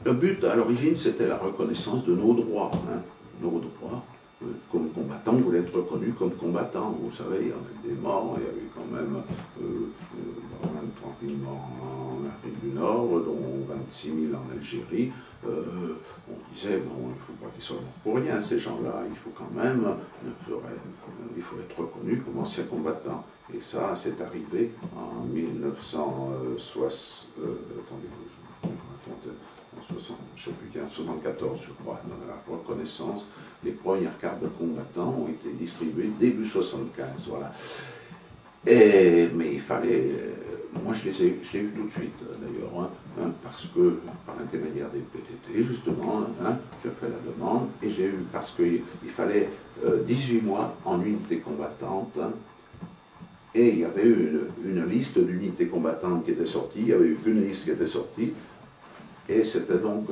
Le but, à l'origine, c'était la reconnaissance de nos droits. Nos droits, comme combattants, on voulait être reconnus comme combattants. Vous savez, il y en a eu des morts, il y a eu quand même 30 000 morts en Afrique du Nord, dont 26 000 en Algérie. On disait, bon, il ne faut pas qu'ils soient morts pour rien, ces gens-là, il faut quand même, il faut être reconnu comme anciens combattants. Et ça, c'est arrivé en 1960, attendez, je sais plus, 74, je crois, dans la reconnaissance, les premières cartes de combattants ont été distribuées début 75, voilà. Mais il fallait, moi je l'ai eu tout de suite d'ailleurs, parce que par l'intermédiaire des PTT justement, j'ai fait la demande, et j'ai eu, parce qu'il fallait 18 mois en unité combattante, et il y avait une liste d'unités combattantes qui était sortie, il n'y avait eu qu'une liste qui était sortie, et c'était donc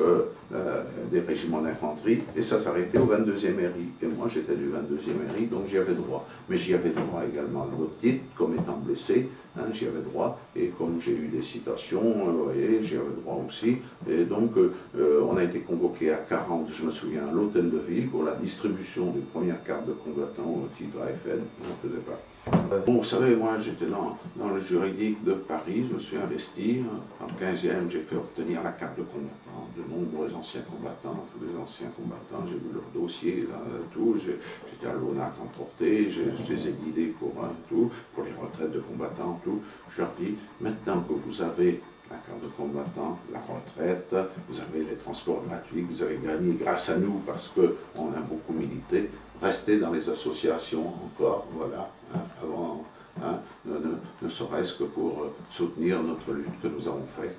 des régiments d'infanterie, et ça s'arrêtait au 22e RI. Et moi j'étais du 22e RI, donc j'y avais droit. Mais j'y avais droit également à l'autre titre, comme étant blessé, j'y avais droit, et comme j'ai eu des citations, vous voyez, j'y avais droit aussi. Et donc on a été convoqué à 40, je me souviens, à l'hôtel de ville pour la distribution des premières cartes de combattants au titre AFN, j'en faisais pas. Bon, vous savez, moi j'étais dans le juridique de Paris, je me suis investi, en 15e j'ai fait obtenir la carte de combattant, de nombreux anciens combattants, tous les anciens combattants, j'ai vu leur dossier, là, tout, j'étais à l'ONAC emporté, je les ai guidés pour tout, pour les retraites de combattants, tout. Je leur dis, maintenant que vous avez la carte de combattant, la retraite, vous avez les transports gratuits, vous avez gagné grâce à nous parce qu'on a beaucoup milité, restez dans les associations encore, voilà, avant, ne serait-ce que pour soutenir notre lutte que nous avons faite.